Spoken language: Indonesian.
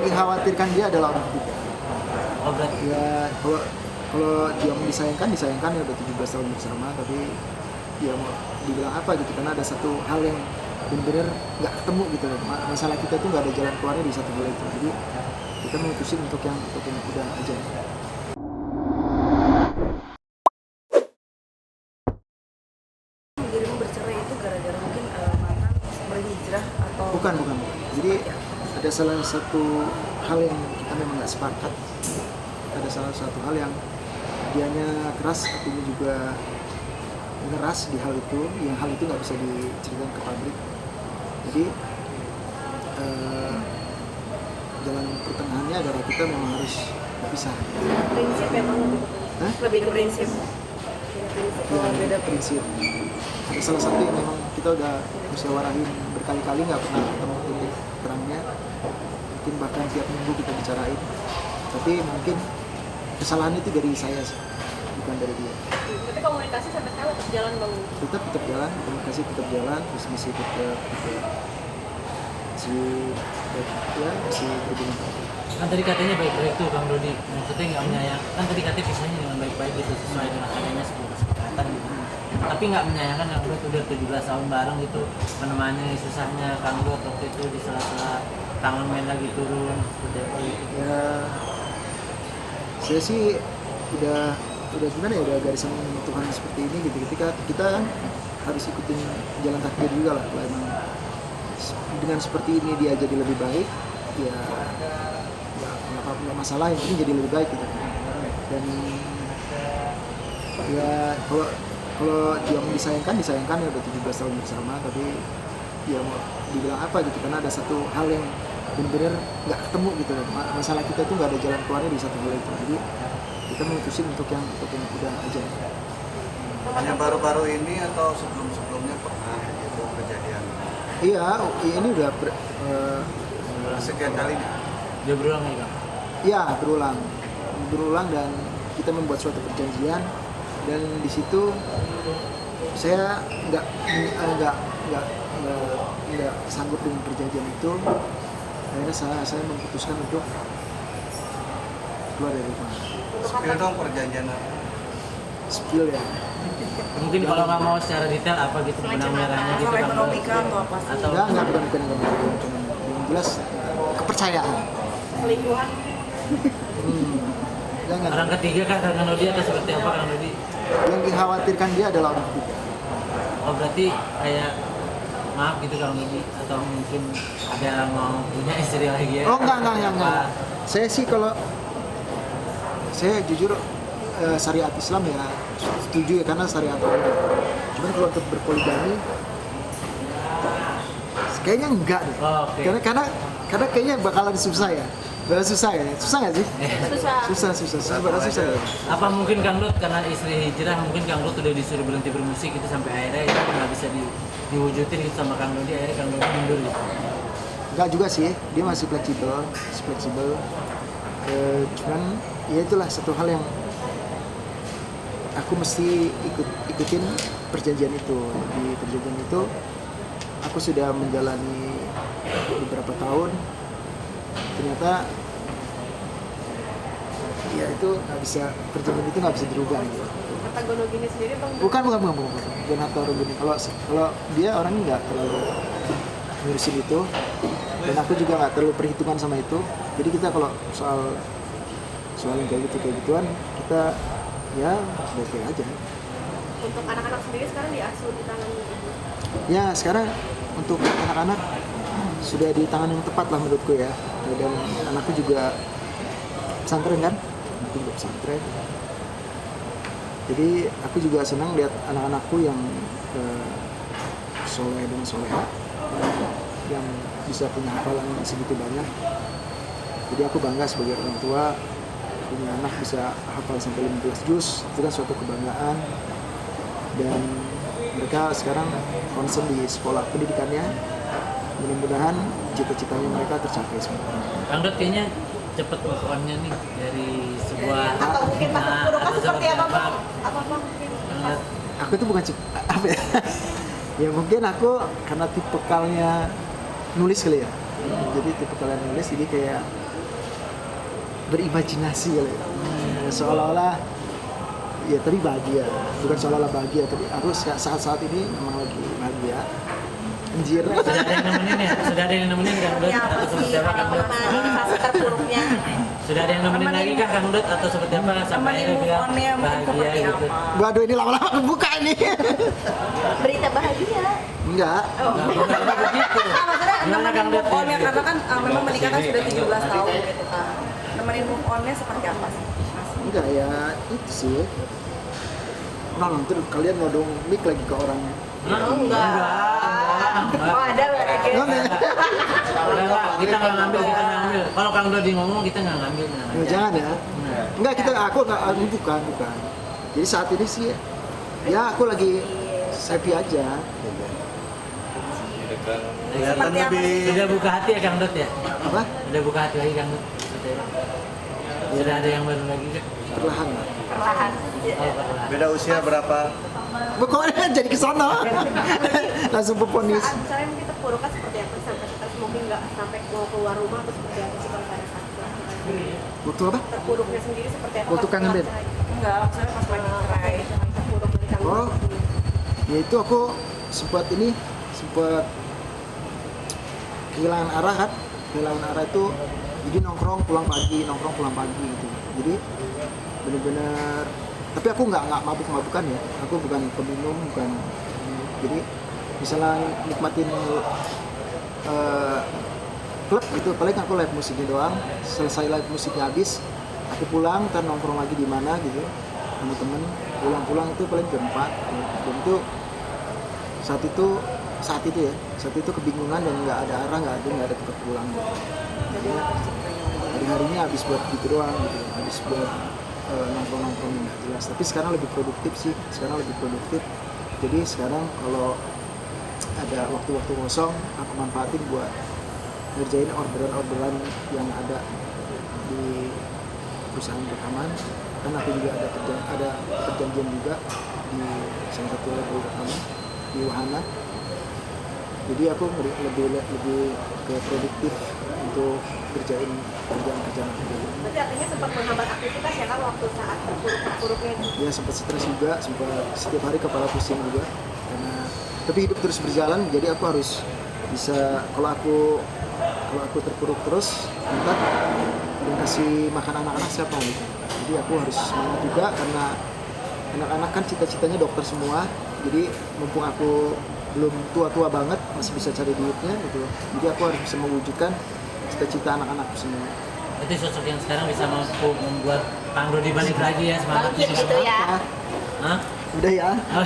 dikhawatirkan dia adalah orang ketiga. Oh berarti Ya kalau dia mau disayangkan ya udah 17 tahun bersama, tapi dia mau dibilang apa gitu, karena ada satu hal yang benar-benar nggak ketemu gitu loh. Masalah kita tuh nggak ada jalan keluarnya di satu hal itu, jadi kita memutusin untuk yang udah aja. Dirimu bercerai itu gara-gara mungkin mantan berhijrah atau Bukan. Jadi ada salah satu hal yang kita memang nggak sepakat. Ada salah satu hal yang dianya keras, akunya juga ngeras di hal itu. Yang hal itu nggak bisa diceritakan ke publik. Jadi jalan pertengahannya adalah kita memang harus berpisah. prinsip memang Hah? lebih ke prinsip. Yang beda prinsip. Ada salah satu yang memang kita udah musyawarahin berkali-kali, nggak pernah ketemu titik terangnya. Mungkin bahkan tiap minggu kita bicarain. Tapi mungkin kesalahan itu dari saya sih, bukan dari dia. Tapi komunikasi sampai sekarang tetap jalan bang. Tetap jalan, komunikasi tetap jalan, terus masih masih berhubungan. kan tadi katanya baik-baik tuh Kang Dodi, maksudnya nggak menyayang, kan tadi katanya pisahnya dengan baik-baik gitu sesuai dengan adanya sebuah kesepakatan gitu. Tapi nggak menyayangkan Kang Dodi udah 17 tahun bareng gitu, menemani susahnya Kang Dodi waktu itu di sela-sela tangan main lagi turun seperti apa gitu. Ya, saya sih udah gimana ya, udah garisan Tuhan seperti ini gitu. Ketika kita kan harus ikutin jalan takdir juga lah. Kalau emang dengan seperti ini dia jadi lebih baik, ya nggak masalah, yang penting jadi lebih baik gitu. Dan ya kalau dia mau disayangkan ya udah 17 tahun bersama, tapi ya mau dibilang apa gitu, karena ada satu hal yang benar-benar nggak ketemu gitu. Masalah kita tuh nggak ada jalan keluarnya di satu hal itu, jadi kita memutusin untuk yang udah aja. Hanya baru-baru ini atau sebelum-sebelumnya pernah itu kejadian? Iya, ini udah Sekian kalinya? Dia berulang ya Kang? ya berulang dan kita membuat suatu perjanjian, dan di situ saya nggak sanggup dengan perjanjian itu. Akhirnya saya memutuskan untuk keluar dari rumah. Spill dong perjanjian apa? Spill ya. Mungkin kalau nggak mau secara detail apa gitu benang merahnya gitu Sampai Kang Dodi? ekonomika atau apa sih? Atau Bukan, cuma yang jelas kepercayaan. Selingkuhan. Jangan. orang ketiga kan Kang Dodi atau seperti apa Kang Dodi? Yang dikhawatirkan dia adalah orang ketiga. Oh berarti kayak maaf gitu Kang Dodi, atau mungkin ada mau punya istri lagi ya? Oh enggak. Saya sih kalau saya jujur syariat Islam ya setuju ya, karena syariat Allah. Cuman kalau untuk berpoligami kayaknya enggak deh. Oh, oke. Karena kayaknya bakalan susah ya. Susah nggak sih? Susah. Susah ya. Apa mungkin Kang Dut karena istri hijrah, mungkin Kang Dut udah disuruh berhenti bermusik gitu sampai akhirnya itu nggak bisa diwujudin gitu sama Kang Dodi, akhirnya Kang Dodi mundur gitu. Enggak juga sih, dia masih fleksibel. Cuman ya itulah satu hal yang aku mesti ikutin perjanjian itu. Di perjanjian itu aku sudah menjalani beberapa tahun. Ternyata ya itu nggak bisa, perjanjian itu nggak bisa dirubah gitu. Kata gonogini sendiri bang. Bukan harta gini. Kalau dia orangnya nggak terlalu ngurusin itu, dan aku juga nggak terlalu perhitungan sama itu. Jadi kita kalau soal yang kayak gituan kita ya baik-baik aja. Untuk anak-anak sendiri sekarang diasuh di tangan ibu. Ya sekarang untuk anak-anak sudah di tangan yang tepat lah menurutku ya. Dan anakku juga pesantren kan, aku juga pesantren. Jadi aku juga senang lihat anak-anakku yang soleh dan soleha, yang bisa punya hafalan segitu banyak. Jadi aku bangga sebagai orang tua punya anak bisa hafal sampai 15 juz, itu kan suatu kebanggaan. Dan mereka sekarang concern di sekolah pendidikannya, mudah-mudahan cita-citanya mereka tercapai semua. Kang Dut kayaknya cepet move on-nya nih dari sebuah Atau mungkin masa buruknya seperti apa bang? Kang Dut? Aku tuh bukan apa ya? Ya mungkin aku karena tipikalnya nulis kali ya. Jadi tipikalnya nulis, jadi kayak berimajinasi kali ya. Seolah-olah ya tapi bahagia, bukan seolah-olah bahagia, tapi aku saat-saat ini memang lagi bahagia. Anjir. Sudah ada yang nemenin ya? Sudah ada yang nemenin Kang Dut? Ya, apa Atau sih seperti apa Kang Dut? di fase terpuruknya? Sudah ada yang nemenin lagi kah Kang Dut? Atau seperti apa sampai Nemenin akhirnya move bilang on-nya mungkin bahagia seperti gitu? apa? Waduh, ini lama-lama kebuka ini. Berita bahagia. Enggak. Nggak begitu. Nah, maksudnya Gimana nemenin Kang Dut? move on-nya karena kan memang menikah kan sudah 17 tahun gitu kan. Nemenin move on-nya seperti apa sih? Mas? Enggak ya, itu sih. Nah, nanti kalian nodong mic lagi ke orang. Enggak. Oh ada berarti. Enggak. Enggak, kita nggak ngambil, kita nggak ngambil. Kalau Kang Dodi ngomong kita nggak ngambil. Ya, jangan ya. Enggak, aku enggak, bukan. Jadi saat ini sih ya aku lagi happy aja. Kelihatan Seperti apa lebih Sudah buka hati ya Kang Dot ya? Apa? Sudah buka hati lagi Kang Dot? Sudah ada yang baru lagi kan? Perlahan lah. Perlahan. Oh, perlahan. beda usia berapa? Pokoknya jadi kesono. Langsung peponis. Saat misalnya mungkin terpuruk kan seperti apa sampai kita mungkin nggak sampai mau keluar rumah atau seperti apa sih kalau pada saat itu? Waktu apa? Terpuruknya sendiri seperti apa? Waktu kangen Ben? Enggak, maksudnya pas lagi cerai. Terpuruk dari kangen. Oh, ya itu aku sempat kehilangan arah kan. Kehilangan arah itu jadi nongkrong pulang pagi gitu. Jadi bener-bener, tapi aku nggak mabuk-mabukan ya. Aku bukan peminum, bukan. Jadi misalnya nikmatin klub gitu, paling aku live musiknya doang. Selesai live musiknya habis, aku pulang, ntar nongkrong lagi di mana gitu sama temen. Pulang itu paling jam 4. Dan itu saat itu kebingungan dan nggak ada arah, nggak ada tempat pulang gitu. Jadi hari-harinya habis buat gitu doang gitu, habis buat nongkrong yang nggak jelas. Tapi sekarang lebih produktif sih, jadi sekarang kalau ada waktu-waktu kosong aku manfaatin buat ngerjain orderan yang ada di perusahaan rekaman. Kan aku juga ada perjanjian juga di salah satu label rekaman di Wahana. Jadi aku lebih ke produktif untuk kerjaan aku. Berarti artinya sempat menghambat aktivitas ya kan waktu saat terpuruknya itu. Ya sempat stres juga, sempat setiap hari kepala pusing juga. Tapi hidup terus berjalan, jadi aku harus bisa, kalau aku terpuruk terus, ntar yang kasih makan anak-anak siapa gitu. Jadi aku harus semangat juga karena anak-anak kan cita-citanya dokter semua. Jadi mumpung aku belum tua-tua banget, masih bisa cari duitnya gitu. Jadi aku harus bisa mewujudkan cita-cita anak-anakku semua. Itu sosok yang sekarang bisa mampu membuat Kang Dodi balik lagi ya semangatnya. Bangkit gitu ya. Hah? Udah ya. Oh,